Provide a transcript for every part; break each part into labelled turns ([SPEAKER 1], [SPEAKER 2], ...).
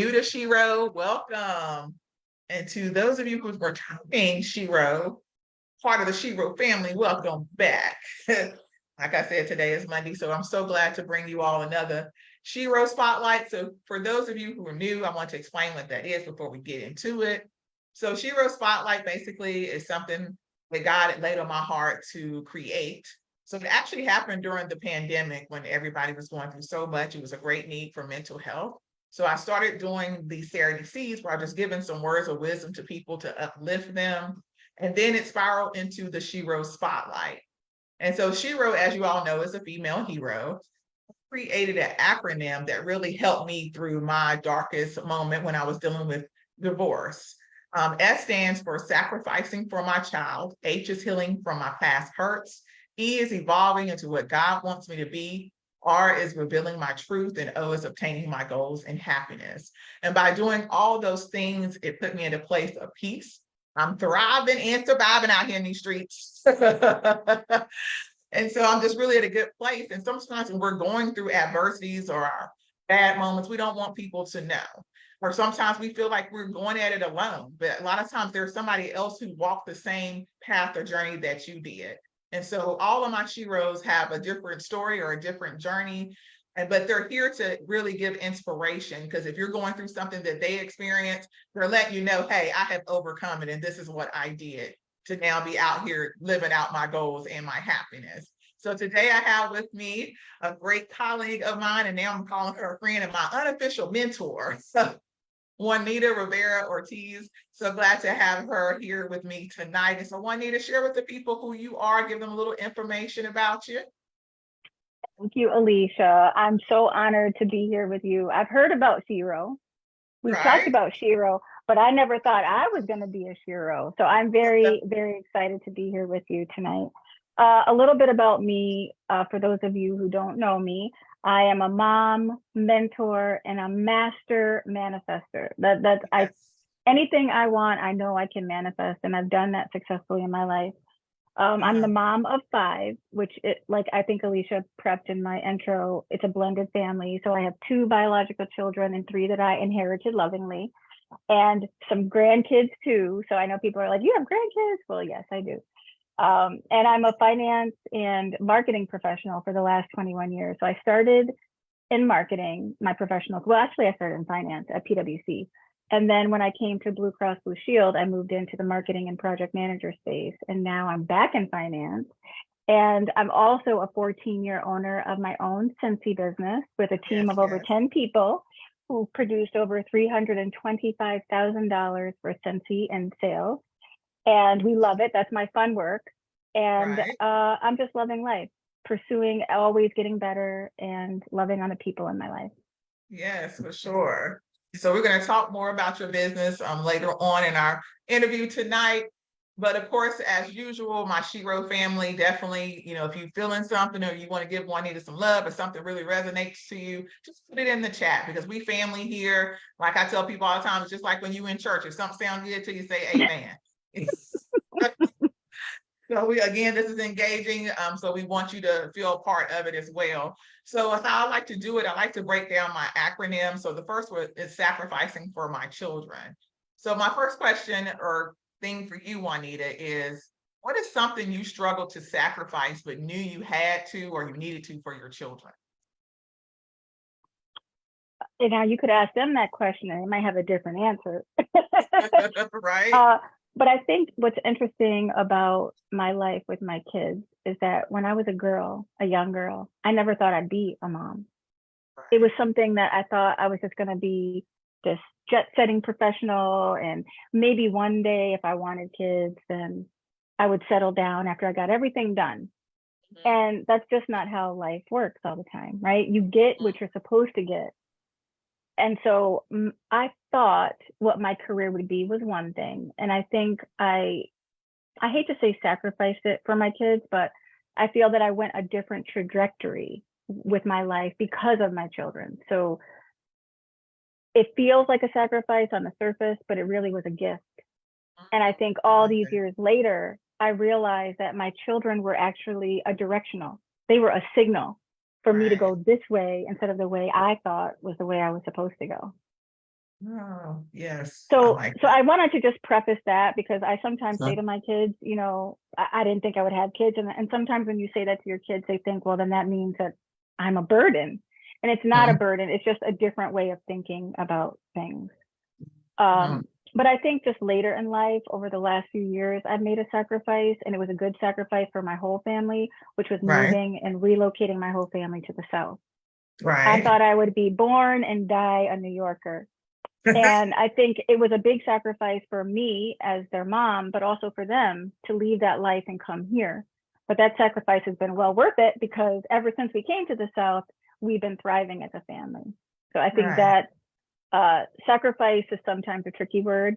[SPEAKER 1] New to S.H.E.R.O, welcome. And to those of you who are returning S.H.E.R.O, part of the S.H.E.R.O family, welcome back. Like I said, today is Monday, so I'm so glad to bring you all another S.H.E.R.O spotlight. So for those of you who are new, I want to explain what that is before we get into it. So S.H.E.R.O spotlight basically is something that God had laid on my heart to create. So it actually happened during the pandemic when everybody was going through so much. It was a great need for mental health. So I started doing these Saturday Seeds where I just giving some words of wisdom to people to uplift them. And then it spiraled into the S.H.E.R.O spotlight. And so S.H.E.R.O, as you all know, is a female hero. Created an acronym that really helped me through my darkest moment when I was dealing with divorce. S stands for sacrificing for my child. H is healing from my past hurts. E is evolving into what God wants me to be. R is revealing my truth, and O is obtaining my goals and happiness. And by doing all those things, it put me in a place of peace. I'm thriving and surviving out here in these streets. And so I'm just really at a good place. And sometimes when we're going through adversities or our bad moments, we don't want people to know. Or sometimes we feel like we're going at it alone. But a lot of times there's somebody else who walked the same path or journey that you did. And so all of my S.H.E.R.Os have a different story or a different journey, but they're here to really give inspiration, because if you're going through something that they experienced, they're letting you know, hey, I have overcome it, and this is what I did to now be out here living out my goals and my happiness. So today I have with me a great colleague of mine, and now I'm calling her a friend and my unofficial mentor. So Juanita Rivera-Ortiz. So glad to have her here with me tonight. And so Juanita, share with the people who you are, give them a little information about you.
[SPEAKER 2] Thank you, Alicia. I'm so honored to be here with you. I've heard about S.H.E.R.O. We've talked about S.H.E.R.O, but I never thought I was going to be a S.H.E.R.O. So I'm very, very excited to be here with you tonight. A little bit about me, for those of you who don't know me. I am a mom, mentor, and a master manifester. Anything I want, I know I can manifest, and I've done that successfully in my life. I'm the mom of 5, which like I think Alicia prepped in my intro, it's a blended family. So I have 2 biological children and 3 that I inherited lovingly, and some grandkids too. So I know people are like, you have grandkids? Well, yes, I do. And I'm a finance and marketing professional for the last 21 years. So I started in marketing, my professional. Well, actually, I started in finance at PwC. And then when I came to Blue Cross Blue Shield, I moved into the marketing and project manager space. And now I'm back in finance. And I'm also a 14-year owner of my own Scentsy business with a team of over 10 people who produced over $325,000 for Scentsy and sales. And we love it. That's my fun work. And I'm just loving life, pursuing, always getting better, and loving on the people in my life.
[SPEAKER 1] Yes, for sure. So we're going to talk more about your business later on in our interview tonight. But of course, as usual, my S.H.E.R.O family, definitely, you know, if you're feeling something or you want to give Juanita some love or something really resonates to you, just put it in the chat, because we family here. Like I tell people all the time, it's just like when you in church, if something sounds good to you, say amen. So again, this is engaging. So we want you to feel a part of it as well. So how I like to do it, I like to break down my acronym. So the first one is sacrificing for my children. So my first question or thing for you, Juanita, is what is something you struggled to sacrifice but knew you had to or you needed to for your children?
[SPEAKER 2] And now you could ask them that question and they might have a different answer.
[SPEAKER 1] Right.
[SPEAKER 2] But I think what's interesting about my life with my kids is that when I was a young girl, I never thought I'd be a mom. It was something that I thought I was just going to be this jet-setting professional, and maybe one day if I wanted kids, then I would settle down after I got everything done. And that's just not how life works all the time, right? You get what you're supposed to get. And so I thought what my career would be was one thing. And I think I hate to say sacrificed it for my kids, but I feel that I went a different trajectory with my life because of my children. So it feels like a sacrifice on the surface, but it really was a gift. And I think all these years later, I realized that my children were actually a directional. They were a signal for me to go this way instead of the way I thought was the way I was supposed to go.
[SPEAKER 1] Oh, yes. I
[SPEAKER 2] So,
[SPEAKER 1] like
[SPEAKER 2] so I wanted to just preface that because I sometimes say
[SPEAKER 1] that.
[SPEAKER 2] to my kids, I didn't think I would have kids. And sometimes when you say that to your kids, they think, well, then that means that I'm a burden. And it's not a
[SPEAKER 1] Mhm,
[SPEAKER 2] burden. It's just a different way of thinking about things.
[SPEAKER 1] mhm.
[SPEAKER 2] But I think just later in life, over the last few years, I've made a sacrifice, and it was a good sacrifice for my whole family, which was
[SPEAKER 1] Right,
[SPEAKER 2] moving and relocating my whole family to the South. I
[SPEAKER 1] right.
[SPEAKER 2] thought I would be born and die a New Yorker. And I think it was a big sacrifice for me as their mom, but also for them to leave that life and come here. But that sacrifice has been well worth it because ever since we came to the South, we've been thriving as a family. So I think
[SPEAKER 1] Right,
[SPEAKER 2] that sacrifice is sometimes a tricky word.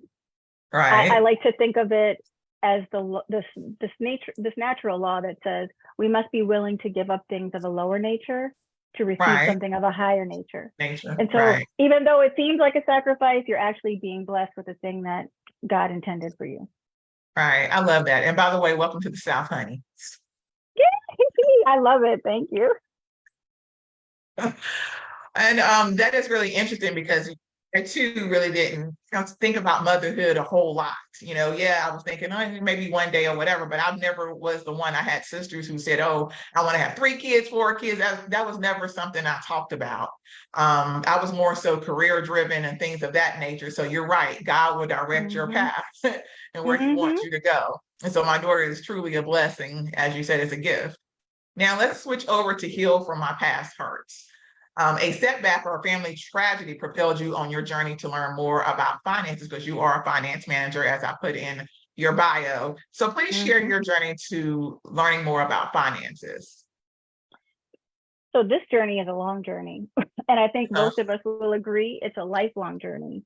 [SPEAKER 2] I
[SPEAKER 1] right,
[SPEAKER 2] like to think of it as this natural law that says we must be willing to give up things of a lower nature to receive
[SPEAKER 1] right.
[SPEAKER 2] something of a higher nature.
[SPEAKER 1] Nature,
[SPEAKER 2] And so
[SPEAKER 1] right,
[SPEAKER 2] even though it seems like a sacrifice, you're actually being blessed with the thing that God intended for you.
[SPEAKER 1] right. I love that. And by the way, welcome to the South, honey.
[SPEAKER 2] I love it. Thank you.
[SPEAKER 1] And that is really interesting because I too really didn't think about motherhood a whole lot. Yeah, I was thinking, oh, maybe one day or whatever, but I never was the one. I had sisters who said, oh, I want to have 3 kids, 4 kids. That was never something I talked about. I was more so career driven and things of that nature. So you're right. God will direct your
[SPEAKER 2] Mm-hmm.
[SPEAKER 1] path and where he
[SPEAKER 2] Mm-hmm.
[SPEAKER 1] wants you to go. And so my daughter is truly a blessing. As you said, it's a gift. Now let's switch over to heal from my past hurts. A setback or a family tragedy propelled you on your journey to learn more about finances because you are a finance manager, as I put in your bio. So please share
[SPEAKER 2] Mm-hmm.
[SPEAKER 1] your journey to learning more about finances.
[SPEAKER 2] So this journey is a long journey. And I think
[SPEAKER 1] Uh,
[SPEAKER 2] most of us will agree it's a lifelong journey,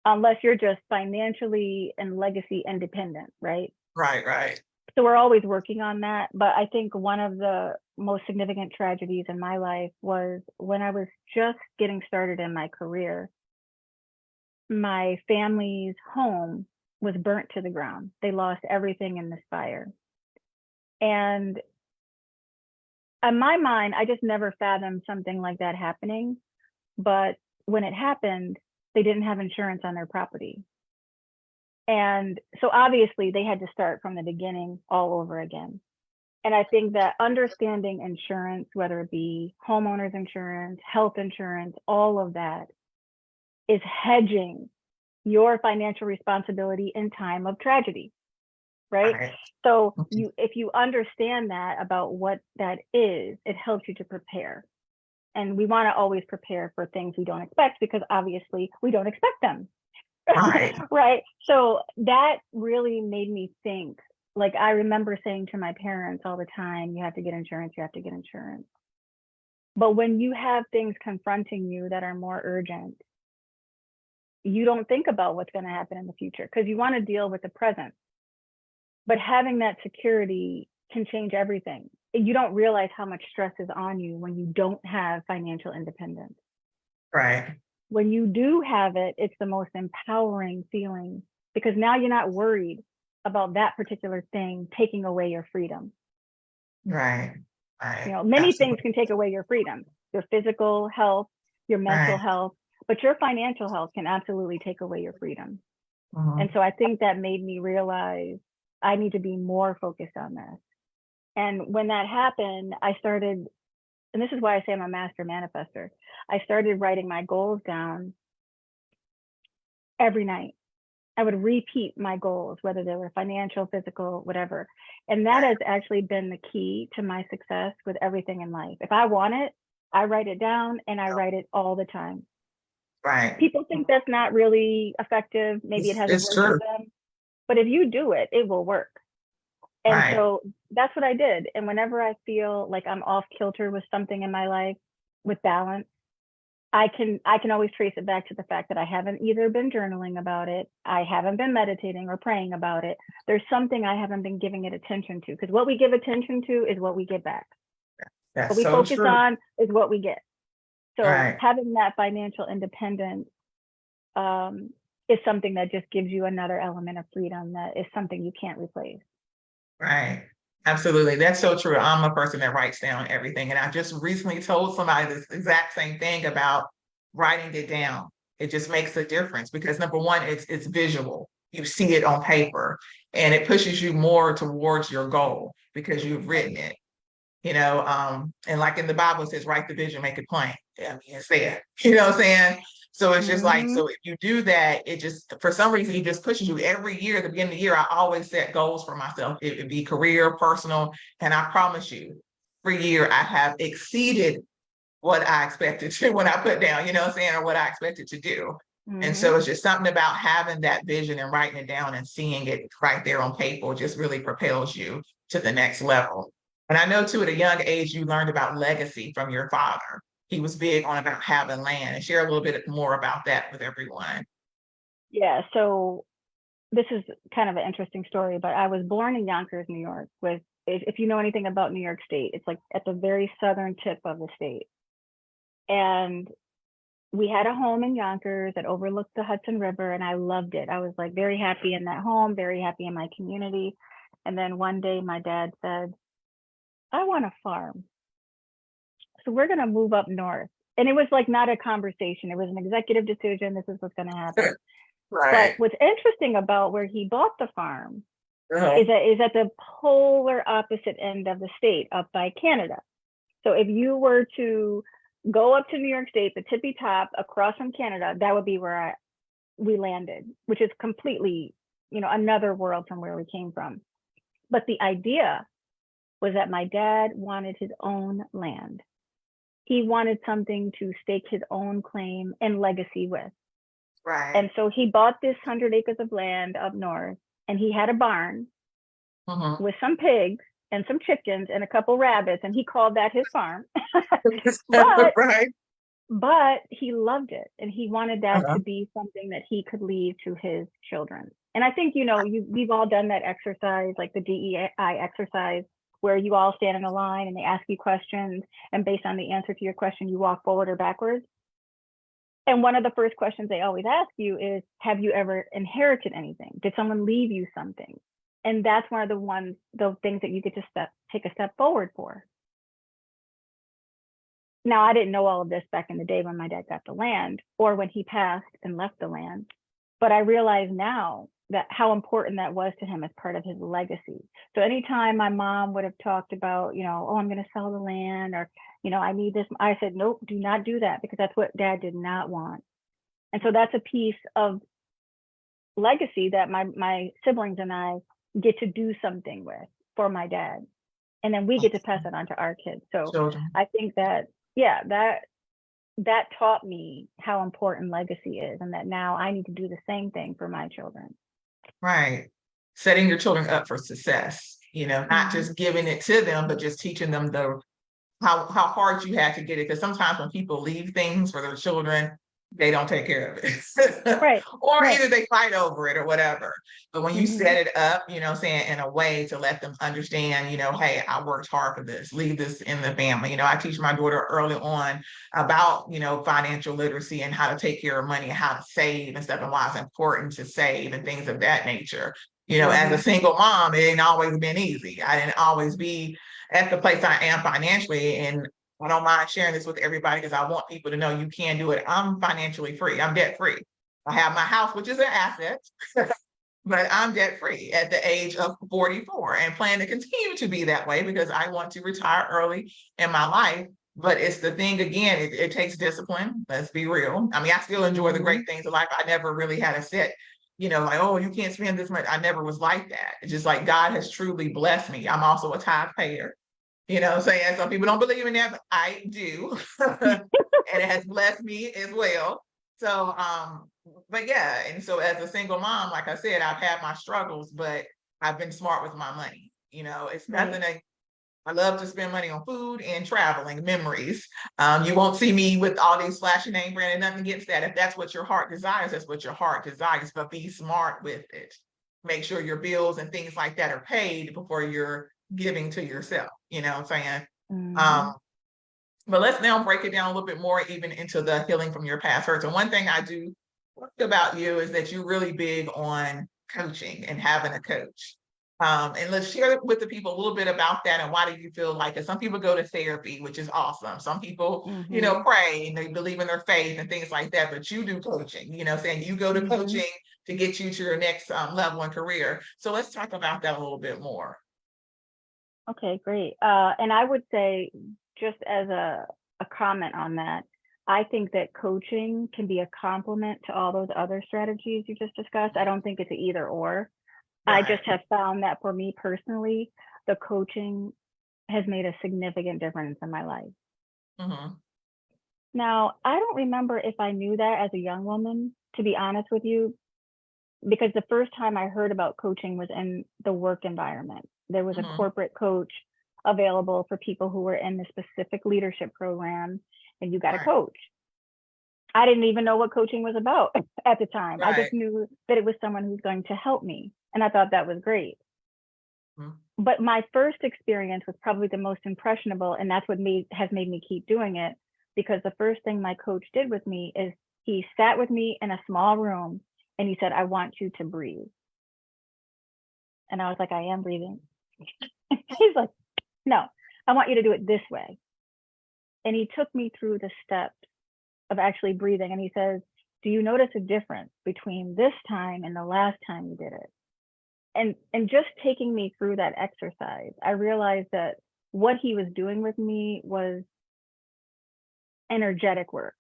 [SPEAKER 2] unless you're just financially and legacy independent, right?
[SPEAKER 1] right, right,
[SPEAKER 2] So we're always working on that. But I think one of the most significant tragedies in my life was when I was just getting started in my career. My family's home was burnt to the ground. They lost everything in this fire. And in my mind, I just never fathomed something like that happening. But when it happened, they didn't have insurance on their property. And so obviously they had to start from the beginning all over again. And I think that understanding insurance, whether it be homeowners insurance, health insurance, all of that is hedging your financial responsibility in time of tragedy, right?
[SPEAKER 1] right,
[SPEAKER 2] So if you understand that about what that is, it helps you to prepare. And we want to always prepare for things we don't expect because obviously we don't expect them.
[SPEAKER 1] right,
[SPEAKER 2] Right. So that really made me think. Like I remember saying to my parents all the time, you have to get insurance, you have to get insurance. But when you have things confronting you that are more urgent, you don't think about what's going to happen in the future because you want to deal with the present. But having that security can change everything. You don't realize how much stress is on you when you don't have financial independence.
[SPEAKER 1] right,
[SPEAKER 2] When you do have it, it's the most empowering feeling because now you're not worried about that particular thing taking away your freedom.
[SPEAKER 1] right, right.
[SPEAKER 2] Many things
[SPEAKER 1] Absolutely.
[SPEAKER 2] can take away your freedom, your physical health, your mental
[SPEAKER 1] Right.
[SPEAKER 2] health, but your financial health can absolutely take away your freedom. And
[SPEAKER 1] Mhm.
[SPEAKER 2] so I think that made me realize I need to be more focused on this. And when that happened, I started, and this is why I say I'm a master manifester. I started writing my goals down every night. I would repeat my goals, whether they were financial, physical, whatever. And that
[SPEAKER 1] Right,
[SPEAKER 2] has actually been the key to my success with everything in life. If I want it, I write it down and I write it all the time.
[SPEAKER 1] right.
[SPEAKER 2] People think that's not really effective. Maybe it hasn't
[SPEAKER 1] It's
[SPEAKER 2] worked for
[SPEAKER 1] true.
[SPEAKER 2] them. But if you do it, it will work. And
[SPEAKER 1] Right,
[SPEAKER 2] so that's what I did. And whenever I feel like I'm off kilter with something in my life, with balance, I can always trace it back to the fact that I haven't either been journaling about it, I haven't been meditating or praying about it. There's something I haven't been giving it attention to because what we give attention to is what we get back. What
[SPEAKER 1] that's
[SPEAKER 2] we
[SPEAKER 1] so
[SPEAKER 2] focus
[SPEAKER 1] true.
[SPEAKER 2] on is what we get. So
[SPEAKER 1] Right,
[SPEAKER 2] having that financial independence um, is something that just gives you another element of freedom that is something you can't replace.
[SPEAKER 1] right. Absolutely. That's so true. I'm a person that writes down everything. And I just recently told somebody this exact same thing about writing it down. It just makes a difference because number one, it's visual. You see it on paper and it pushes you more towards your goal because you've written it, and like in the Bible it says, write the vision, make it plain. I mean, it's there, you know what I'm saying? So it's just like, so if you do that, it just, for some reason, it just pushes you every year. At the beginning of the year, I always set goals for myself. It would be career, personal, and I promise you, every year I have exceeded what I expected to when I put down, you know what I'm saying, or what I expected to do. And so it's just something about having that vision and writing it down and seeing it right there on paper just really propels you to the next level. And I know too, at a young age, you learned about legacy from your father. He was big on about having land, and share a little bit more about that with everyone.
[SPEAKER 2] Yeah, so this is kind of an interesting story, but I was born in Yonkers, New York, if you know anything about New York State, it's like at the very southern tip of the state. And we had a home in Yonkers that overlooked the Hudson River, and I loved it. I was like very happy in that home, very happy in my community. And then one day my dad said, I want a farm. So we're going to move up north. And it was like not a conversation. It was an executive decision. This is what's going to happen.
[SPEAKER 1] Right.
[SPEAKER 2] But what's interesting about where he bought the farm
[SPEAKER 1] Uh-huh.
[SPEAKER 2] is at the polar opposite end of the state, up by Canada. So if you were to go up to New York State, the tippy top across from Canada, that would be where we landed, which is completely, another world from where we came from. But the idea was that my dad wanted his own land. He wanted something to stake his own claim and legacy with.
[SPEAKER 1] Right.
[SPEAKER 2] And so he bought this 100 acres of land up north, and he had a barn with some pigs and some chickens and a couple rabbits, and he called that his farm.
[SPEAKER 1] Right.
[SPEAKER 2] But he loved it, and he wanted that to be something that he could leave to his children. And I think, we've all done that exercise, like the DEI exercise, where you all stand in a line and they ask you questions, and based on the answer to your question, you walk forward or backwards. And one of the first questions they always ask you is, have you ever inherited anything? Did someone leave you something? And that's one of the things that you get to take a step forward for. Now, I didn't know all of this back in the day when my dad got the land or when he passed and left the land. But I realize now that how important that was to him as part of his legacy. So anytime my mom would have talked about, oh, I'm going to sell the land, or, I need this, I said, nope, do not do that, because that's what dad did not want. And so that's a piece of legacy that my siblings and I get to do something with for my dad. And then we get to pass it on to our kids. So children. I think that, that taught me how important legacy is, and that now I need to do the same thing for my children.
[SPEAKER 1] Right. Setting your children up for success, not just giving it to them, but just teaching them how hard you had to get it. Because sometimes when people leave things for their children, they don't take care of it.
[SPEAKER 2] Right.
[SPEAKER 1] Or either they fight over it or whatever. But when you set it up, saying in a way to let them understand, hey, I worked hard for this, leave this in the family. I teach my daughter early on about, financial literacy and how to take care of money and how to save and stuff, and why it's important to save and things of that nature. As a single mom, it ain't always been easy. I didn't always be at the place I am financially, and I don't mind sharing this with everybody because I want people to know you can do it. I'm financially free. I'm debt free. I have my house, which is an asset, but I'm debt free at the age of 44 and plan to continue to be that way because I want to retire early in my life. But it's the thing, again, it takes discipline. Let's be real. I mean, I still enjoy the great things of life. I never really had a set, like, oh, you can't spend this much. I never was like that. It's just like God has truly blessed me. I'm also a tithe payer. Saying some people don't believe in that, but I do. And it has blessed me as well. So, but yeah. And so as a single mom, like I said, I've had my struggles, but I've been smart with my money. It's nothing I love to spend money on food and traveling, memories. You won't see me with all these flashy name brand and nothing against that. If that's what your heart desires, that's what your heart desires, but be smart with it. Make sure your bills and things like that are paid before you're giving to yourself, what I'm saying? But let's now break it down a little bit more, even into the healing from your past hurts. And one thing I do like about you is that you're really big on coaching and having a coach. And let's share with the people a little bit about that and why do you feel like it? Some people go to therapy, which is awesome. Some people,
[SPEAKER 2] Mm-hmm.
[SPEAKER 1] pray and they believe in their faith and things like that, but you do coaching, saying you go to
[SPEAKER 2] Mm-hmm.
[SPEAKER 1] coaching to get you to your next level in career. So let's talk about that a little bit more.
[SPEAKER 2] Okay, great. And I would say, just as a comment on that, I think that coaching can be a complement to all those other strategies you just discussed. I don't think it's an either or. I
[SPEAKER 1] Right.
[SPEAKER 2] just have found that for me personally, the coaching has made a significant difference in my life.
[SPEAKER 1] Mm-hmm.
[SPEAKER 2] Now, I don't remember if I knew that as a young woman, to be honest with you, because the first time I heard about coaching was in the work environment. There was a
[SPEAKER 1] Mm-hmm.
[SPEAKER 2] corporate coach available for people who were in the specific leadership program, and you got a
[SPEAKER 1] Right.
[SPEAKER 2] coach. I didn't even know what coaching was about at the time. I
[SPEAKER 1] Right.
[SPEAKER 2] just knew that it was someone who's going to help me. And I thought that was great.
[SPEAKER 1] Mm-hmm.
[SPEAKER 2] But my first experience was probably the most impressionable, and that's what has made me keep doing it. Because the first thing my coach did with me is he sat with me in a small room and he said, "I want you to breathe." And I was like, "I am breathing." He's like, "No, I want you to do it this way." And he took me through the steps of actually breathing. And he says, "Do you notice a difference between this time and the last time you did it?" And just taking me through that exercise, I realized that what he was doing with me was energetic work,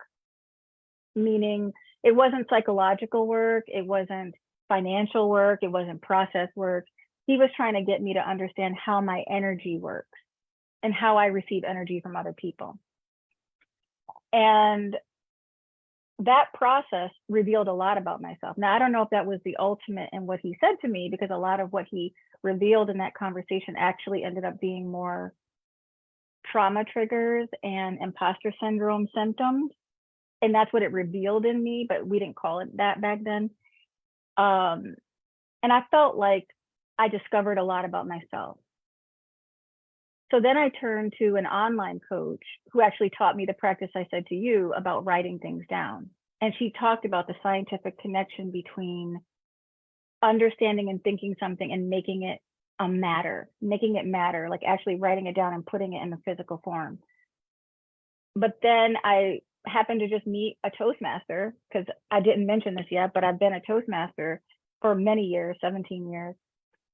[SPEAKER 2] meaning it wasn't psychological work, it wasn't financial work, it wasn't process work. He was trying to get me to understand how my energy works and how I receive energy from other people. And that process revealed a lot about myself. Now, I don't know if that was the ultimate in what he said to me, because a lot of what he revealed in that conversation actually ended up being more trauma triggers and imposter syndrome symptoms. And that's what it revealed in me, but we didn't call it that back then. And I felt like I discovered a lot about myself. So then I turned to an online coach who actually taught me the practice I said to you about writing things down. And she talked about the scientific connection between understanding and thinking something and making it matter, like actually writing it down and putting it in the physical form. But then I happened to just meet a Toastmaster, because I didn't mention this yet, but I've been a Toastmaster for many years, 17 years.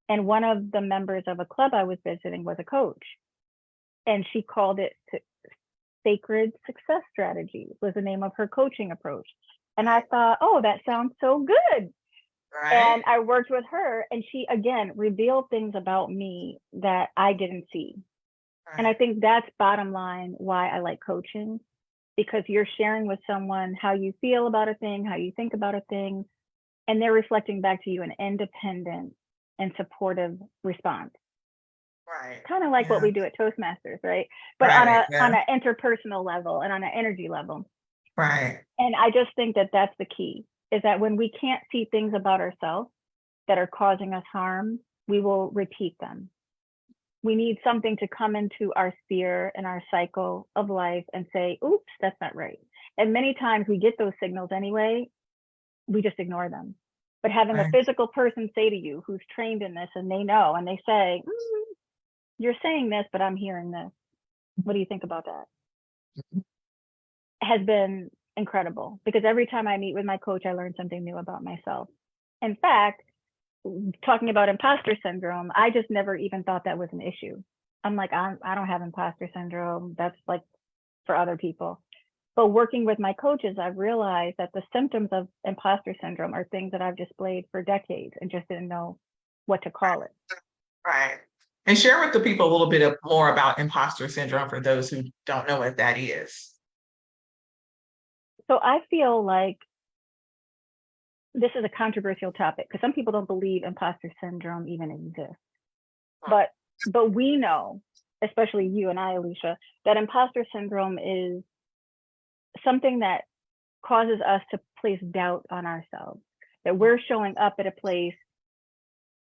[SPEAKER 2] And one of the members of a club I was visiting was a coach. And she called it Sacred Success Strategy, was the name of her coaching approach. And I thought, oh, that sounds so good.
[SPEAKER 1] Right.
[SPEAKER 2] And I worked with her, and she, again, revealed things about me that I didn't see.
[SPEAKER 1] Right.
[SPEAKER 2] And I think that's bottom line why I like coaching, because you're sharing with someone how you feel about a thing, how you think about a thing, and they're reflecting back to you an independent and supportive response.
[SPEAKER 1] Right.
[SPEAKER 2] Kind of like what we do at Toastmasters, right? But
[SPEAKER 1] Right.
[SPEAKER 2] on an interpersonal level and on an energy level.
[SPEAKER 1] Right.
[SPEAKER 2] And I just think that that's the key, is that when we can't see things about ourselves that are causing us harm, we will repeat them. We need something to come into our sphere and our cycle of life and say, oops, that's not right. And many times we get those signals anyway, we just ignore them. But having a physical person say to you who's trained in this and they know, and they say, you're saying this, but I'm hearing this. What do you think about that? Has been incredible, because every time I meet with my coach, I learn something new about myself. In fact, talking about imposter syndrome, I just never even thought that was an issue. I'm like, I don't have imposter syndrome. That's like for other people. But working with my coaches, I've realized that the symptoms of imposter syndrome are things that I've displayed for decades and just didn't know what to call it.
[SPEAKER 1] Right. And share with the people a little bit more about imposter syndrome for those who don't know what that is.
[SPEAKER 2] So I feel like this is a controversial topic, because some people don't believe imposter syndrome even exists. But we know, especially you and I, Alicia, that imposter syndrome is something that causes us to place doubt on ourselves, that we're showing up at a place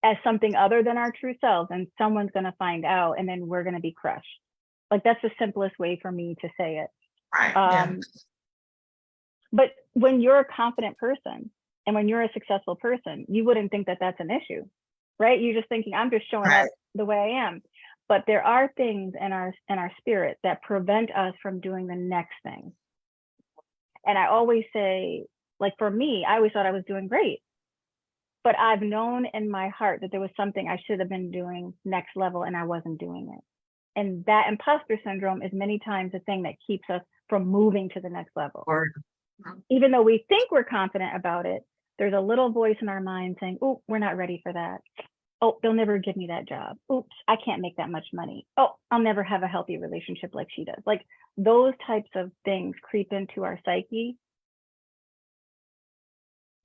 [SPEAKER 2] as something other than our true selves, and someone's going to find out, and then we're going to be crushed. Like, that's the simplest way for me to say it.
[SPEAKER 1] Right.
[SPEAKER 2] But when you're a confident person and when you're a successful person, you wouldn't think that that's an issue. right? You're just thinking, I'm just showing
[SPEAKER 1] Right.
[SPEAKER 2] up the way I am. But there are things in our spirit that prevent us from doing the next thing. And I always say, like for me, I always thought I was doing great. But I've known in my heart that there was something I should have been doing next level and I wasn't doing it. And that imposter syndrome is many times the thing that keeps us from moving to the next level. Even though we think we're confident about it, there's a little voice in our mind saying, oh, we're not ready for that. Oh, they'll never give me that job. Oops, I can't make that much money. Oh, I'll never have a healthy relationship like she does. Like those types of things creep into our psyche.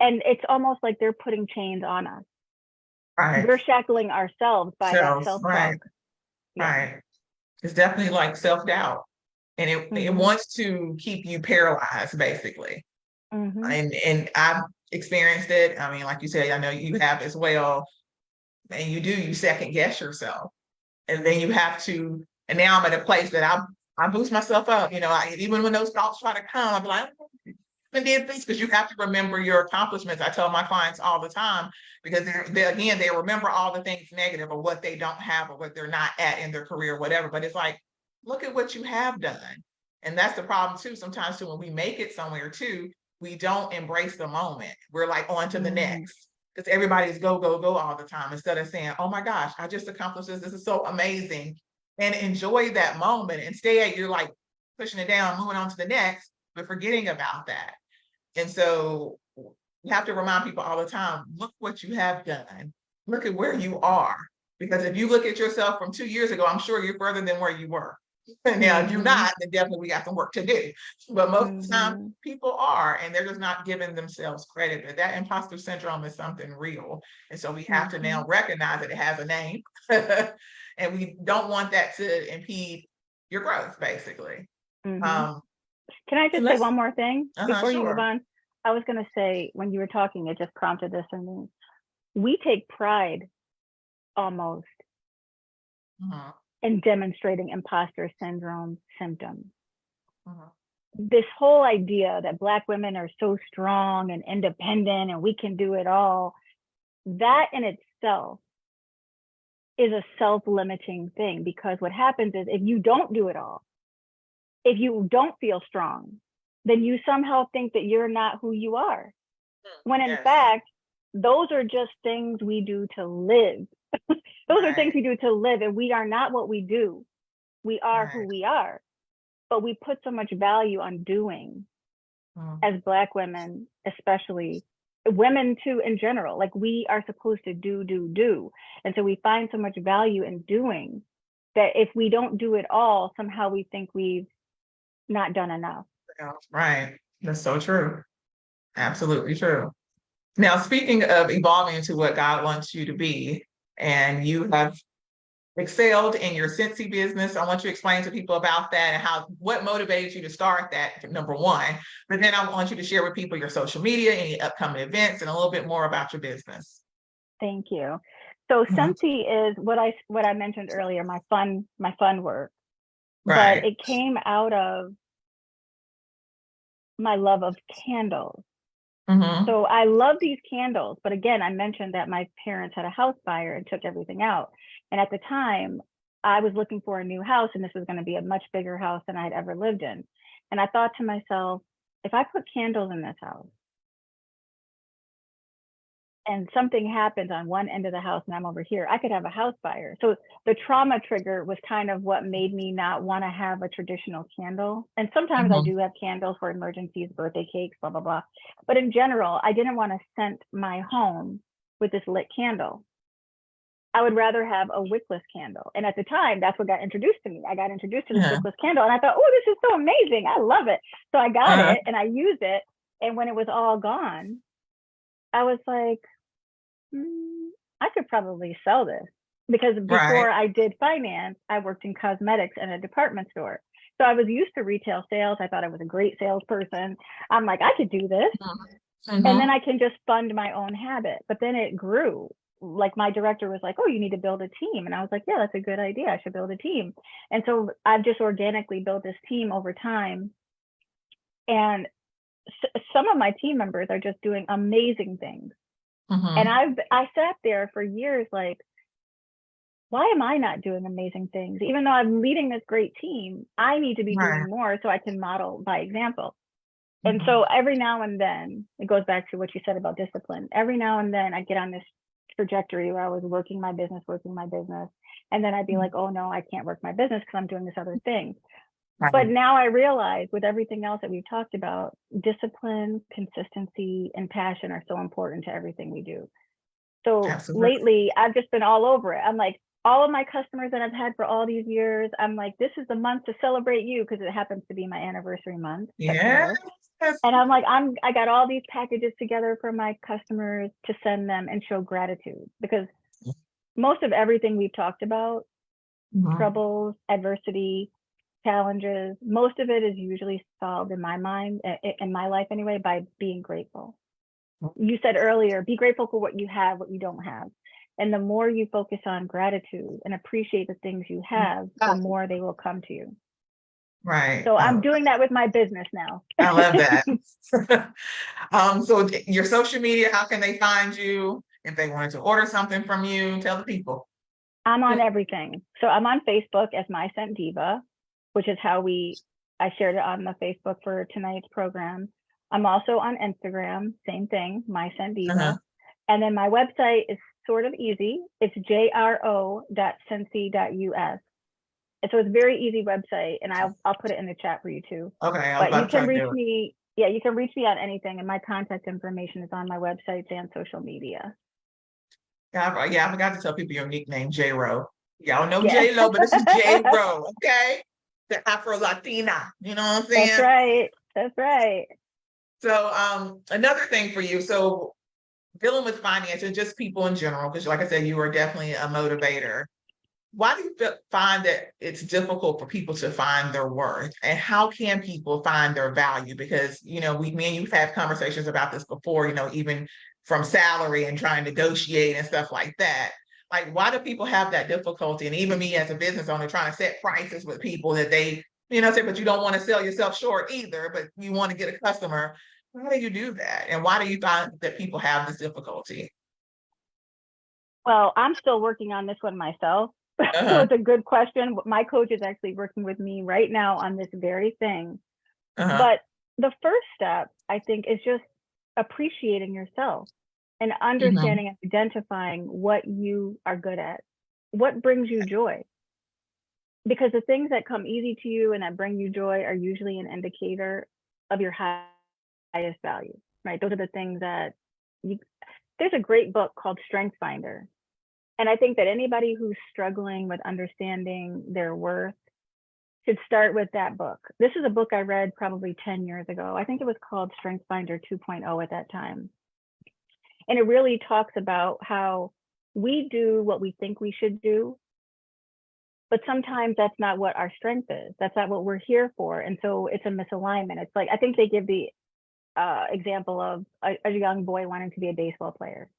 [SPEAKER 2] And it's almost like they're putting chains on us.
[SPEAKER 1] Right.
[SPEAKER 2] We're shackling ourselves by that self-talk.
[SPEAKER 1] Right.
[SPEAKER 2] Yeah.
[SPEAKER 1] Right. It's definitely like self-doubt. And it wants to keep you paralyzed, basically. And I've experienced it. I mean, like you said, I know you have as well. And you second guess yourself. And then you have to, and now I'm at a place that I boost myself up. You know, even when those thoughts try to come, I'm like, I did this, because you have to remember your accomplishments. I tell my clients all the time, because they remember all the things negative or what they don't have or what they're not at in their career, whatever. But it's like, look at what you have done. And that's the problem too. Sometimes too, when we make it somewhere too, we don't embrace the moment. We're like on to the next, because everybody's go, go, go all the time, instead of saying, oh my gosh, I just accomplished this. This is so amazing. And enjoy that moment. Instead, you're like pushing it down, moving on to the next, but forgetting about that. And so you have to remind people all the time, look what you have done. Look at where you are. Because if you look at yourself from 2 years ago, I'm sure you're further than where you were. Now, if you're not, then definitely we got some work to do. But most of the time, people are, and they're just not giving themselves credit. But that imposter syndrome is something real. And so we have to now recognize that it has a name. And we don't want that to impede your growth, basically.
[SPEAKER 2] Can I just say one more thing before you move
[SPEAKER 1] Sure.
[SPEAKER 2] on? I was going to say, when you were talking, it just prompted this in me. We take pride almost in demonstrating imposter syndrome symptoms. This whole idea that Black women are so strong and independent and we can do it all, that in itself is a self-limiting thing, because what happens is if you don't do it all, if you don't feel strong, then you somehow think that you're not who you are. When in fact, those are just things we do to live. Those are things we do to live, and we are not what we do. We are who we are. But we put so much value on doing as Black women, especially women too in general. Like we are supposed to do. And so we find so much value in doing that if we don't do it all, somehow we think we've not done enough.
[SPEAKER 1] Right. That's so true. Absolutely true. Now, speaking of evolving into what God wants you to be, and you have excelled in your Scentsy business, I want you to explain to people about that and what motivated you to start that, number one. But then I want you to share with people your social media, any upcoming events, and a little bit more about your business.
[SPEAKER 2] Thank you. So Scentsy is what I mentioned earlier, my fun work.
[SPEAKER 1] Right.
[SPEAKER 2] But it came out of my love of candles. So I love these candles, but again, I mentioned that my parents had a house fire and took everything out. And at the time, I was looking for a new house, and this was going to be a much bigger house than I'd ever lived in. And I thought to myself, if I put candles in this house and something happens on one end of the house and I'm over here, I could have a house fire. So the trauma trigger was kind of what made me not want to have a traditional candle. And sometimes I do have candles for emergencies, birthday cakes, blah, blah, blah. But in general, I didn't want to scent my home with this lit candle. I would rather have a wickless candle. And at the time, that's what got introduced to me. I got introduced to this wickless candle, and I thought, oh, this is so amazing. I love it. So I got it and I used it. And when it was all gone, I was like, I could probably sell this, because before I did finance, I worked in cosmetics in a department store. So I was used to retail sales. I thought I was a great salesperson. I'm like, I could do this. And then I can just fund my own habit. But then it grew. Like my director was like, oh, you need to build a team. And I was like, yeah, that's a good idea. I should build a team. And so I've just organically built this team over time. And some of my team members are just doing amazing things. And I sat there for years like, why am I not doing amazing things? Even though I'm leading this great team, I need to be
[SPEAKER 1] Right.
[SPEAKER 2] doing more so I can model by example. And
[SPEAKER 1] Mhm.
[SPEAKER 2] so every now and then, it goes back to what you said about discipline. Every now and then I get on this trajectory where I was working my business. And then I'd be like, oh no, I can't work my business because I'm doing this other thing. But
[SPEAKER 1] Right.
[SPEAKER 2] now I realize with everything else that we've talked about, discipline, consistency, and passion are so important to everything we do. So
[SPEAKER 1] Absolutely.
[SPEAKER 2] lately, I've just been all over it. I'm like, all of my customers that I've had for all these years, I'm like, this is the month to celebrate you because it happens to be my anniversary month,
[SPEAKER 1] Yes.
[SPEAKER 2] September. And I'm like, I got all these packages together for my customers to send them and show gratitude because most of everything we've talked about,
[SPEAKER 1] Mhm.
[SPEAKER 2] troubles, adversity, challenges, most of it is usually solved in my mind, in my life anyway, by being grateful. You said earlier, be grateful for what you have, what you don't have. And the more you focus on gratitude and appreciate the things you have, the more they will come to you.
[SPEAKER 1] Right.
[SPEAKER 2] So I'm doing that with my business now.
[SPEAKER 1] I love that. So your social media, how can they find you if they wanted to order something from you? Tell the people.
[SPEAKER 2] I'm on everything. So I'm on Facebook as My Scent Diva, which is how I shared it on the Facebook for tonight's program. I'm also on Instagram, same thing, My Scent
[SPEAKER 1] Uh-huh.
[SPEAKER 2] Diva. And then my website is sort of easy. It's jro.scentsy.us. And so it's a very easy website, and I'll put it in the chat for you too.
[SPEAKER 1] Okay, I was
[SPEAKER 2] But you
[SPEAKER 1] about to try
[SPEAKER 2] can
[SPEAKER 1] to
[SPEAKER 2] reach
[SPEAKER 1] do it.
[SPEAKER 2] me, yeah, you can reach me on anything, and my contact information is on my websites and social media.
[SPEAKER 1] Yeah, I forgot to tell people your nickname, J-Ro. Y'all know
[SPEAKER 2] Yeah.
[SPEAKER 1] J-Lo, but this is J-Ro, okay? The Afro-Latina, you know what I'm
[SPEAKER 2] That's
[SPEAKER 1] saying?
[SPEAKER 2] right. That's right.
[SPEAKER 1] So another thing for you, so dealing with finance and just people in general, because like I said, you are definitely a motivator. Why do you find that it's difficult for people to find their worth, and how can people find their value? Because me and you've had conversations about this before, even from salary and trying to negotiate and stuff like that. Like, why do people have that difficulty? And even me as a business owner trying to set prices with people that they, say, but you don't want to sell yourself short either, but you want to get a customer. Why do you do that? And why do you find that people have this difficulty?
[SPEAKER 2] Well, I'm still working on this one myself. So
[SPEAKER 1] Uh-huh.
[SPEAKER 2] it's a good question. My coach is actually working with me right now on this very thing.
[SPEAKER 1] Uh-huh.
[SPEAKER 2] But the first step, I think, is just appreciating yourself and
[SPEAKER 1] Mm-hmm.
[SPEAKER 2] understanding and identifying what you are good at, what brings you joy. Because the things that come easy to you and that bring you joy are usually an indicator of your highest value, right? Those are the things that you, there's a great book called Strength Finder. And I think that anybody who's struggling with understanding their worth should start with that book. This is a book I read probably 10 years ago. I think it was called Strength Finder 2.0 at that time. And it really talks about how we do what we think we should do, but sometimes that's not what our strength is. That's not what we're here for. And so it's a misalignment. It's like, I think they give the example of a young boy wanting to be a baseball player.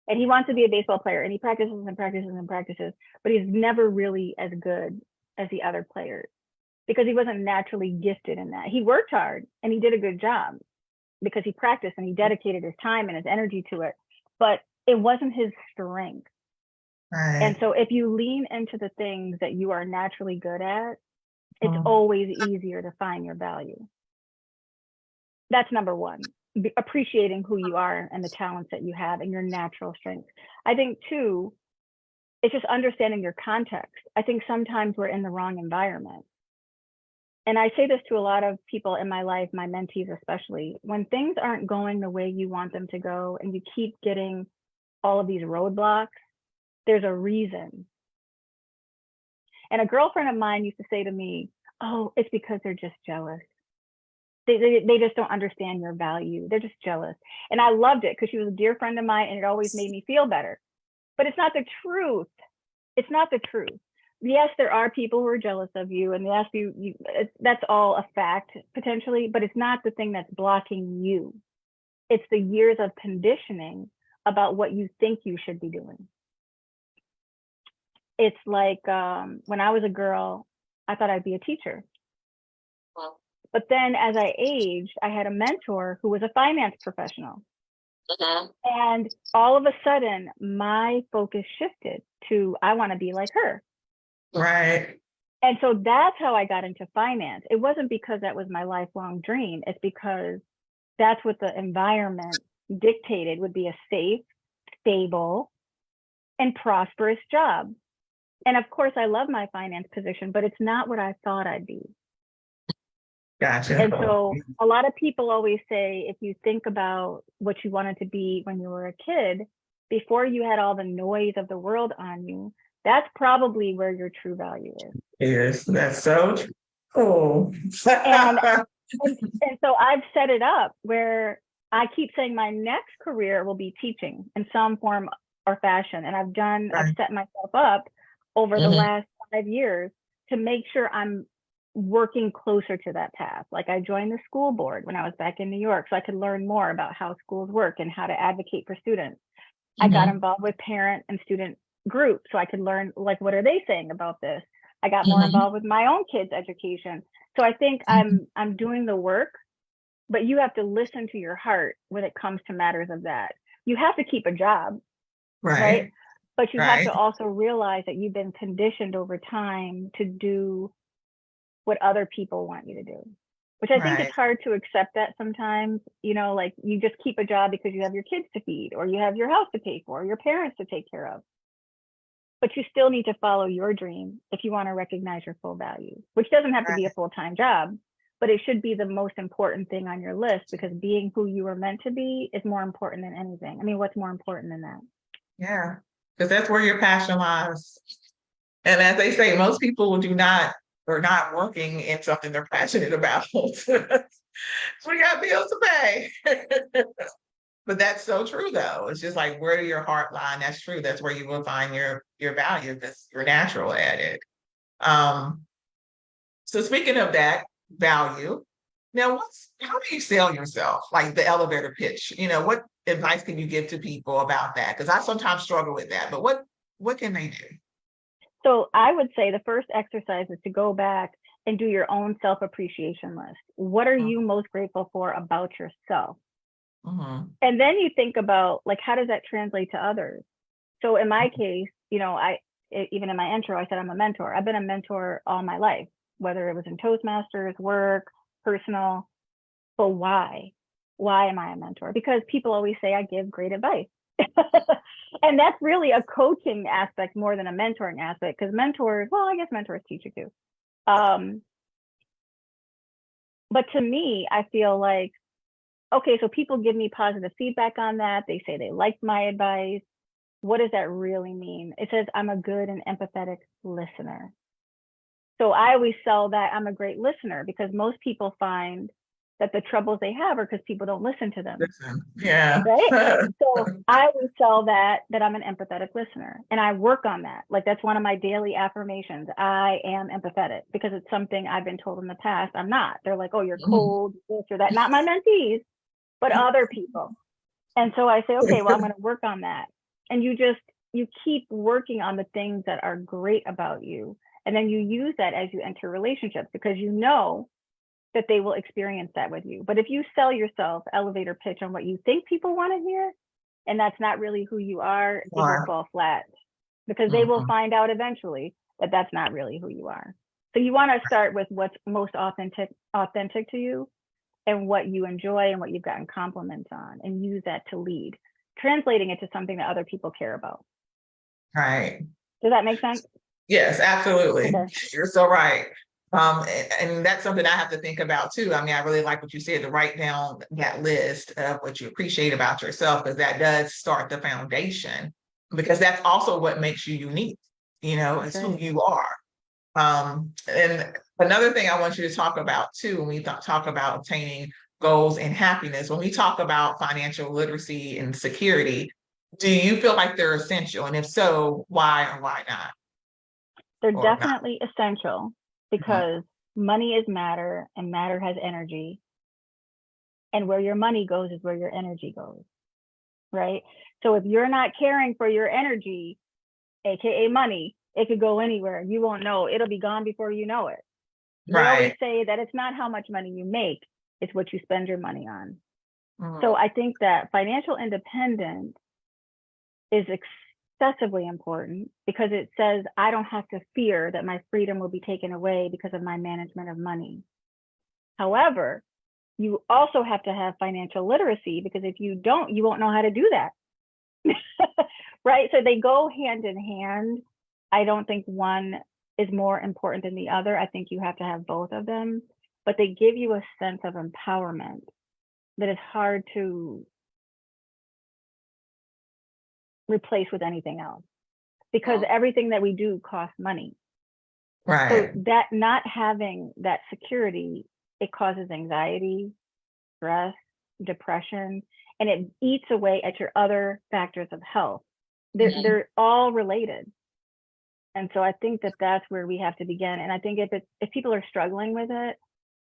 [SPEAKER 2] And he wants to be a baseball player and he practices and practices and practices, but he's never really as good as the other players because he wasn't naturally gifted in that. He worked hard and he did a good job because he practiced and he dedicated his time and his energy to it, but it wasn't his strength. And
[SPEAKER 1] Right.
[SPEAKER 2] so if you lean into the things that you are naturally good at, it's
[SPEAKER 1] Mhm.
[SPEAKER 2] always easier to find your value. That's number one, appreciating who you are and the talents that you have and your natural strengths. I think two, it's just understanding your context. I think sometimes we're in the wrong environment. And I say this to a lot of people in my life, my mentees especially, when things aren't going the way you want them to go and you keep getting all of these roadblocks, there's a reason. And a girlfriend of mine used to say to me, oh, it's because they're just jealous. They just don't understand your value. They're just jealous. And I loved it because she was a dear friend of mine and it always made me feel better. But it's not the truth. It's not the truth. Yes, there are people who are jealous of you, and yes, that's all a fact potentially, but it's not the thing that's blocking you. It's the years of conditioning about what you think you should be doing. It's like when I was a girl, I thought I'd be a teacher. But then as I aged, I had a mentor who was a finance professional.
[SPEAKER 1] Mhm.
[SPEAKER 2] And all of a sudden, my focus shifted to, I want to be like her.
[SPEAKER 1] Right.
[SPEAKER 2] And so that's how I got into finance. It wasn't because that was my lifelong dream. It's because that's what the environment dictated would be a safe, stable, and prosperous job. And of course, I love my finance position, but it's not what I thought I'd be.
[SPEAKER 1] Gotcha.
[SPEAKER 2] And so a lot of people always say, if you think about what you wanted to be when you were a kid, before you had all the noise of the world on you, that's probably where your true value is.
[SPEAKER 1] Yes, that's so true. Oh.
[SPEAKER 2] And and so I've set it up where I keep saying my next career will be teaching in some form or fashion. And I've
[SPEAKER 1] Right.
[SPEAKER 2] set myself up over the
[SPEAKER 1] Mhm.
[SPEAKER 2] last 5 years to make sure I'm working closer to that path. Like I joined the school board when I was back in New York so I could learn more about how schools work and how to advocate for students. I got
[SPEAKER 1] Mhm.
[SPEAKER 2] involved with parent and student groups so I could learn, like, what are they saying about this? I got more
[SPEAKER 1] Mhm.
[SPEAKER 2] involved with my own kids' education. So I think
[SPEAKER 1] Mhm.
[SPEAKER 2] I'm doing the work, but you have to listen to your heart when it comes to matters of that. You have to keep a job, right?
[SPEAKER 1] Right.
[SPEAKER 2] But you have
[SPEAKER 1] Right.
[SPEAKER 2] to also realize that you've been conditioned over time to do what other people want you to do, which I think is
[SPEAKER 1] Right.
[SPEAKER 2] hard to accept that sometimes. Like you just keep a job because you have your kids to feed or you have your house to pay for, or your parents to take care of. But you still need to follow your dream if you want to recognize your full value, which doesn't have to be a
[SPEAKER 1] Right.
[SPEAKER 2] full-time job, but it should be the most important thing on your list because being who you were meant to be is more important than anything. I mean, what's more important than that?
[SPEAKER 1] Yeah. Because that's where your passion lies. And as they say, most people do not are not working in something they're passionate about. So we got bills to pay. But that's so true though. It's just like where your heart lie, and that's true. That's where you will find your value because you're natural at it. Um, so speaking of that value, now how do you sell yourself? Like the elevator pitch, what advice can you give to people about that? Because I sometimes struggle with that, but what can they do?
[SPEAKER 2] So I would say the first exercise is to go back and do your own self-appreciation list. What are you most grateful for about yourself?
[SPEAKER 1] Mm-hmm.
[SPEAKER 2] And then you think about, like, how does that translate to others? So in my case, even in my intro, I said I'm a mentor. I've been a mentor all my life, whether it was in Toastmasters, work, personal. But why? Why am I a mentor? Because people always say I give great advice. And that's really a coaching aspect more than a mentoring aspect, because mentors, well, I guess mentors teach you too. Um, but to me, I feel like, okay, so people give me positive feedback on that. They say they liked my advice. What does that really mean? It says I'm a good and empathetic listener. So I always sell that I'm a great listener because most people find that the troubles they have are because people don't listen to them,
[SPEAKER 1] Listen, yeah.
[SPEAKER 2] right? So I always sell that I'm an empathetic listener, and I work on that. Like that's one of my daily affirmations. I am empathetic because it's something I've been told in the past I'm not. They're like, oh, you're
[SPEAKER 1] Mhm.
[SPEAKER 2] cold, this or that. Not my mentees, but other people. And so I say, okay, well, I'm going to work on that. And you keep working on the things that are great about you. And then you use that as you enter relationships because you know that they will experience that with you. But if you sell yourself elevator pitch on what you think people want to hear, and that's not really who you are, it will
[SPEAKER 1] Are.
[SPEAKER 2] fall flat because they will
[SPEAKER 1] Mhm.
[SPEAKER 2] find out eventually that that's not really who you are. So you want to start with what's most authentic to you and what you enjoy and what you've gotten compliments on and use that to lead, translating it to something that other people care about.
[SPEAKER 1] Right.
[SPEAKER 2] Does that make sense?
[SPEAKER 1] Yes, absolutely.
[SPEAKER 2] Okay.
[SPEAKER 1] You're so right. And that's something I have to think about too. I mean, I really like what you said to write down that list of what you appreciate about yourself, because that does start the foundation, because that's also what makes you unique,
[SPEAKER 2] That's
[SPEAKER 1] it's who
[SPEAKER 2] right.
[SPEAKER 1] you are. And another thing I want you to talk about too, when we talk about obtaining goals and happiness, when we talk about financial literacy and security, do you feel like they're essential? And if so, why or why not?
[SPEAKER 2] They're
[SPEAKER 1] Or not?
[SPEAKER 2] definitely essential
[SPEAKER 1] Mhm.
[SPEAKER 2] because money is matter and matter has energy. And where your money goes is where your energy goes, right? So if you're not caring for your energy, AKA money, it could go anywhere. You won't know. It'll be gone before you know it. They always
[SPEAKER 1] Right.
[SPEAKER 2] say that it's not how much money you make, it's what you spend your money on. So I think that financial independence is excessively important because it says I don't have to fear that my freedom will be taken away because of my management of money. However, you also have to have financial literacy because if you don't, you won't know how to do that. Right? So they go hand in hand. I don't think one is more important than the other. I think you have to have both of them, but they give you a sense of empowerment that is hard to replace with anything else because everything that we do costs money.
[SPEAKER 1] Right.
[SPEAKER 2] So that not having that security, it causes anxiety, stress, depression, and it eats away at your other factors of health. They're all related. And so I think that that's where we have to begin. And I think if people are struggling with it,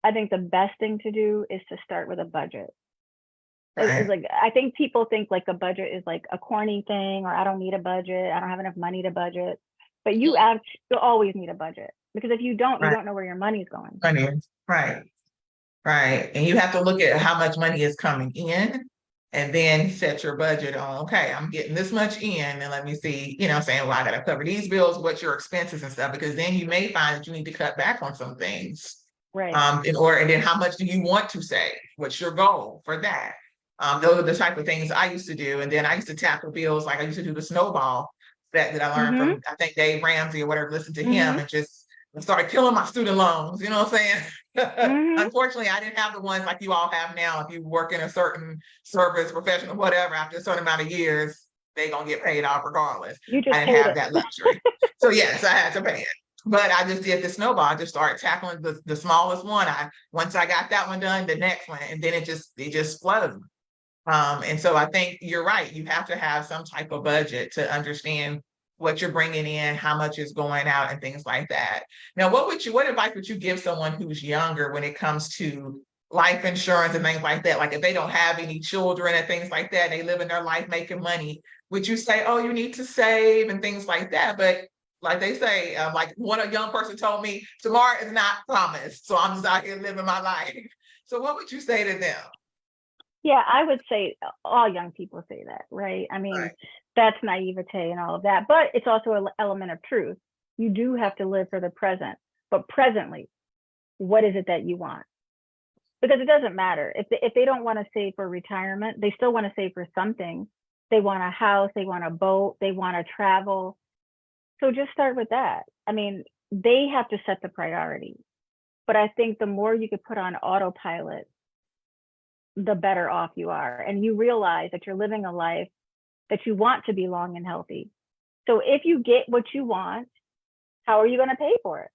[SPEAKER 2] I think the best thing to do is to start with a budget. It's like, I think people think like a budget is like a corny thing, or I don't need a budget. I don't have enough money to budget. But you'll always need a budget because if you don't, you don't know where your money's going.
[SPEAKER 1] Right. Right. And you have to look at how much money is coming in and then set your budget on, okay, I'm getting this much in and let me see, saying, well, I got to cover these bills, what's your expenses and stuff, because then you may find that you need to cut back on some things.
[SPEAKER 2] Right.
[SPEAKER 1] And then how much do you want to save? What's your goal for that? Those are the type of things I used to do. And then I used to tackle bills, like I used to do the snowball that I learned from, I think, Dave Ramsey or whatever, listen to him and just started killing my student loans, you know what I'm saying? Unfortunately, I didn't have the ones like you all have now. If you work in a certain service, professional, whatever, after a certain amount of years, they're going to get paid off regardless. I didn't have that luxury. So yes, I had to pay it. But I just did the snowball. I just started tackling the smallest one. Once I got that one done, the next one, and then it just flowed. And so I think you're right. You have to have some type of budget to understand what you're bringing in, how much is going out, and things like that. Now, what advice would you give someone who's younger when it comes to life insurance and things like that? Like if they don't have any children and things like that, they live in their life making money, would you say, oh, you need to save and things like that? But like they say, like one young person told me, tomorrow is not promised. So I'm just out here living my life. So what would you say to them?
[SPEAKER 2] Yeah, I would say all young people say that, right? I mean, that's naivete and all of that, but it's also an element of truth. You do have to live for the present, but presently, what is it that you want? Because it doesn't matter. If they don't want to save for retirement, they still want to save for something. They want a house, they want a boat, they want to travel. So just start with that. I mean, they have to set the priority. But I think the more you could put on autopilot, the better off you are. And you realize that you're living a life that you want to be long and healthy. So if you get what you want, how are you going to pay for it?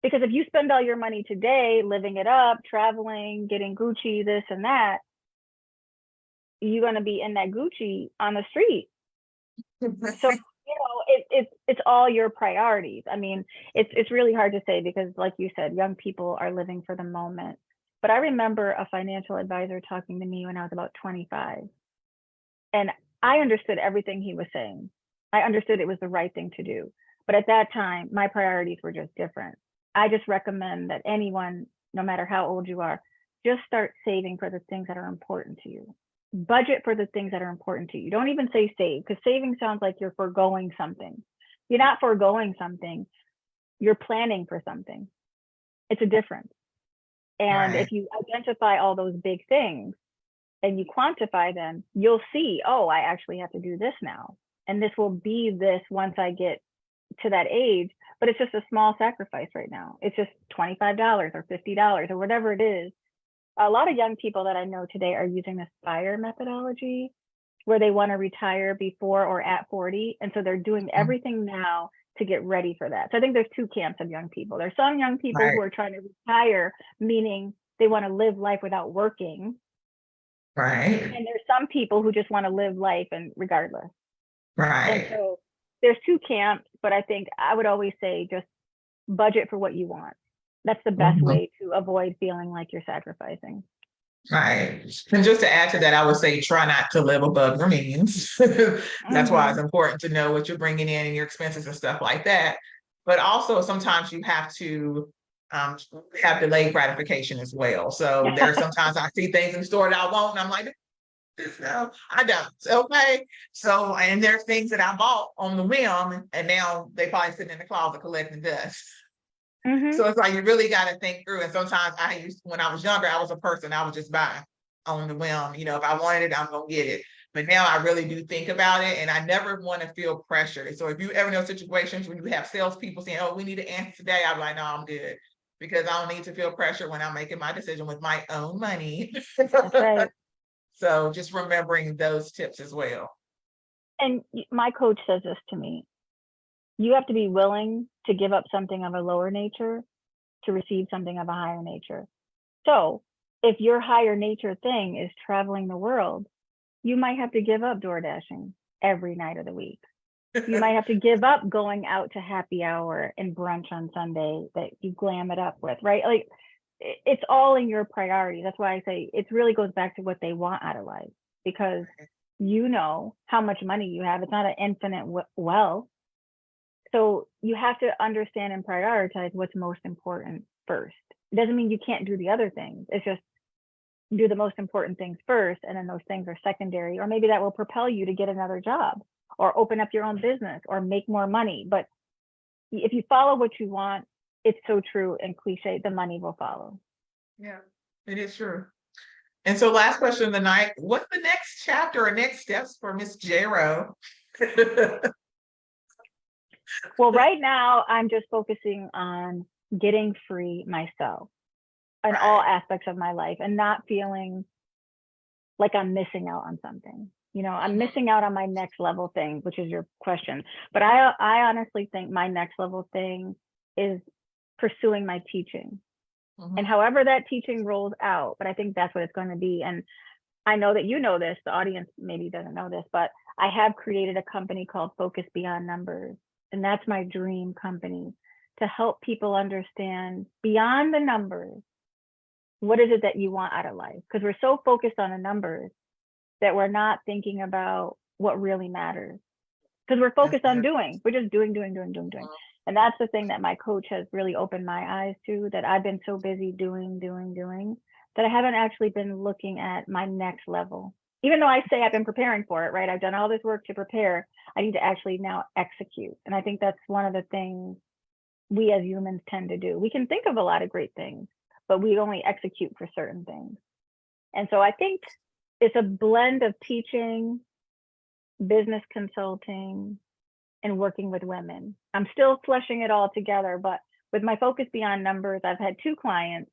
[SPEAKER 2] Because if you spend all your money today living it up, traveling, getting Gucci, this and that, you're going to be in that Gucci on the street. So, it's all your priorities. I mean, it's really hard to say because like you said, young people are living for the moment. But I remember a financial advisor talking to me when I was about 25. And I understood everything he was saying. I understood it was the right thing to do. But at that time, my priorities were just different. I just recommend that anyone, no matter how old you are, just start saving for the things that are important to you. Budget for the things that are important to you. Don't even say save, because saving sounds like you're foregoing something. You're not foregoing something. You're planning for something. It's a difference. And if you identify all those big things and you quantify them, you'll see, oh, I actually have to do this now. And this will be this once I get to that age. But it's just a small sacrifice right now. It's just $25 or $50 or whatever it is. A lot of young people that I know today are using the S.H.E.R.O methodology where they want to retire before or at 40. And so they're doing everything now to get ready for that. So I think there's two camps of young people. There's some young people who are trying to retire, meaning they want to live life without working.
[SPEAKER 1] Right.
[SPEAKER 2] And there's some people who just want to live life and regardless.
[SPEAKER 1] Right.
[SPEAKER 2] And so there's two camps, but I think I would always say just budget for what you want. That's the best way to avoid feeling like you're sacrificing.
[SPEAKER 1] Right. And just to add to that, I would say try not to live above your means. That's why it's important to know what you're bringing in and your expenses and stuff like that. But also sometimes you have to have delayed gratification as well. So there's sometimes I see things in the store that I want, and I'm like, So I don't. Okay. So, and there's things that I bought on the whim, and now they probably sitting in the closet collecting dust.
[SPEAKER 2] Hmm.
[SPEAKER 1] So it's like you really got to think through. And sometimes when I was younger, I was a person, I would just buy on the whim. If I wanted it, I'm gonna get it. But now I really do think about it, and I never want to feel pressured. So if you ever know situations when you have salespeople saying, "Oh, we need an answer today," I'm like, "No, I'm good," because I don't need to feel pressure when I'm making my decision with my own money.
[SPEAKER 2] That's right.
[SPEAKER 1] So just remembering those tips as well.
[SPEAKER 2] And my coach says this to me: you have to be willing to give up something of a lower nature to receive something of a higher nature. So if your higher nature thing is traveling the world, you might have to give up door dashing every night of the week. You might have to give up going out to happy hour and brunch on Sunday that you glam it up with, right? Like, it's all in your priorities. That's why I say it really goes back to what they want out of life, because you know how much money you have. It's not an infinite wealth. So you have to understand and prioritize what's most important first. It doesn't mean you can't do the other things. It's just do the most important things first, and then those things are secondary, or maybe that will propel you to get another job or open up your own business or make more money. But if you follow what you want, it's so true and cliche, the money will follow.
[SPEAKER 1] Yeah, it is true. And so last question of the night, what's the next chapter or next steps for Miss J.E.R.O?
[SPEAKER 2] Well, right now I'm just focusing on getting free myself in all
[SPEAKER 1] Right.
[SPEAKER 2] aspects of my life and not feeling like I'm missing out on something. I'm
[SPEAKER 1] Mhm.
[SPEAKER 2] missing out on my next level thing, which is your question. But I honestly think my next level thing is pursuing my teaching. And
[SPEAKER 1] Mhm.
[SPEAKER 2] however that teaching rolls out, but I think that's what it's going to be. And I know that you know this, the audience maybe doesn't know this, but I have created a company called Focus Beyond Numbers. And that's my dream company, to help people understand beyond the numbers, what is it that you want out of life? Because we're so focused on the numbers that we're not thinking about what really matters. Because we're
[SPEAKER 1] That's
[SPEAKER 2] focused on
[SPEAKER 1] it.
[SPEAKER 2] doing, we're just doing, doing, doing, doing, doing. And that's the thing that my coach has really opened my eyes to, that I've been so busy doing, doing, doing, that I haven't actually been looking at my next level. Even though I say I've been preparing for it, right? I've done all this work to prepare. I need to actually now execute. And I think that's one of the things we as humans tend to do. We can think of a lot of great things, but we only execute for certain things. And so I think it's a blend of teaching, business consulting, and working with women. I'm still fleshing it all together, but with my Focus Beyond Numbers, I've had 2 clients,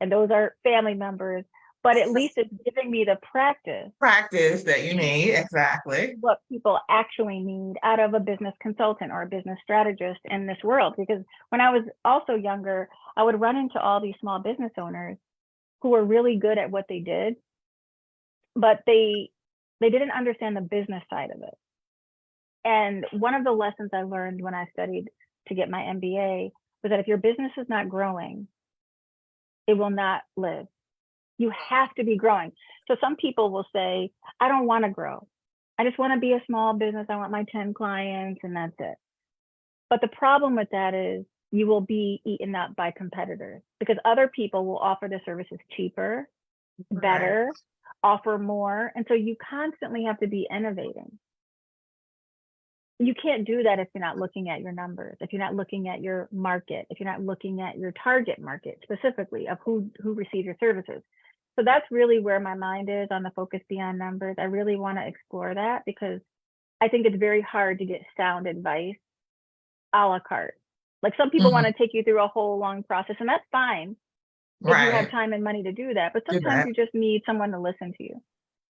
[SPEAKER 2] and those are family members, but at least it's giving me the practice,
[SPEAKER 1] Practice that you need, exactly.
[SPEAKER 2] what people actually need out of a business consultant or a business strategist in this world. Because when I was also younger, I would run into all these small business owners who were really good at what they did, but they didn't understand the business side of it. And one of the lessons I learned when I studied to get my MBA was that if your business is not growing, it will not live. You have to be growing. So some people will say, I don't want to grow. I just want to be a small business. I want my 10 clients and that's it. But the problem with that is you will be eaten up by competitors, because other people will offer the services cheaper,
[SPEAKER 1] Right.
[SPEAKER 2] better, offer more. And so you constantly have to be innovating. You can't do that if you're not looking at your numbers, if you're not looking at your market, if you're not looking at your target market specifically of who receives your services. So that's really where my mind is on the Focus Beyond Numbers. I really want to explore that, because I think it's very hard to get sound advice a la carte. Like, some people want
[SPEAKER 1] Mhm.
[SPEAKER 2] to take you through a whole long process, and that's fine if you have
[SPEAKER 1] Right.
[SPEAKER 2] time and money to do that. But
[SPEAKER 1] Do
[SPEAKER 2] sometimes
[SPEAKER 1] that.
[SPEAKER 2] you just need someone to listen to you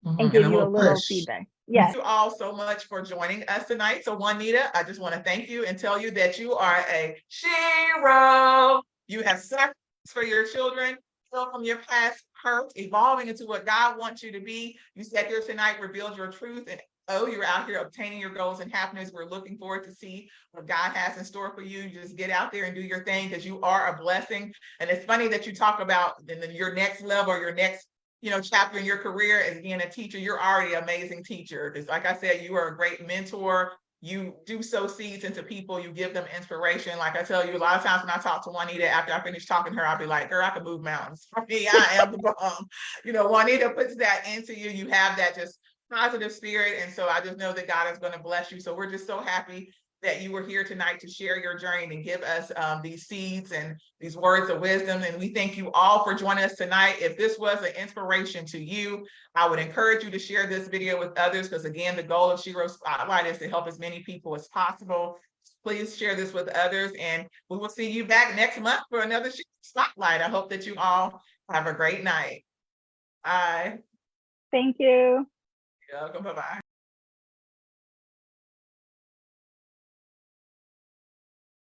[SPEAKER 2] and
[SPEAKER 1] Mhm. And
[SPEAKER 2] give
[SPEAKER 1] a
[SPEAKER 2] you a
[SPEAKER 1] little
[SPEAKER 2] little
[SPEAKER 1] push.
[SPEAKER 2] feedback.
[SPEAKER 1] Thank
[SPEAKER 2] Yes.
[SPEAKER 1] you all so much for joining us tonight. So Juanita, I just want to thank you and tell you that you are a She.E.R.O. You have sacrificed for your children, healed from your past hurt, evolving into what God wants you to be. You sat here tonight, revealed your truth, and you're out here obtaining your goals and happiness. We're looking forward to see what God has in store for you. Just get out there and do your thing, because you are a blessing. And it's funny that you talk about then your next level, or your next chapter in your career as being a teacher. You're already an amazing teacher. Just like I said, you are a great mentor. you do sow seeds into people, you give them inspiration. Like I tell you, a lot of times when I talk to Juanita, after I finish talking to her, I'll be like, girl, I can move mountains. For me, I am the bomb. You know, Juanita puts that into you. You have that just positive spirit. And so I just know that God is going to bless you. So we're just so happy that you were here tonight to share your journey and give us these seeds and these words of wisdom. And we thank you all for joining us tonight. If this was an inspiration to you, I would encourage you to share this video with others, because again, the goal of S.H.E.R.O Spotlight is to help as many people as possible. Please share this with others, and we will see you back next month for another S.H.E.R.O Spotlight. I hope that you all have a great night. Bye.
[SPEAKER 2] Thank you.
[SPEAKER 1] You're welcome. Bye-bye.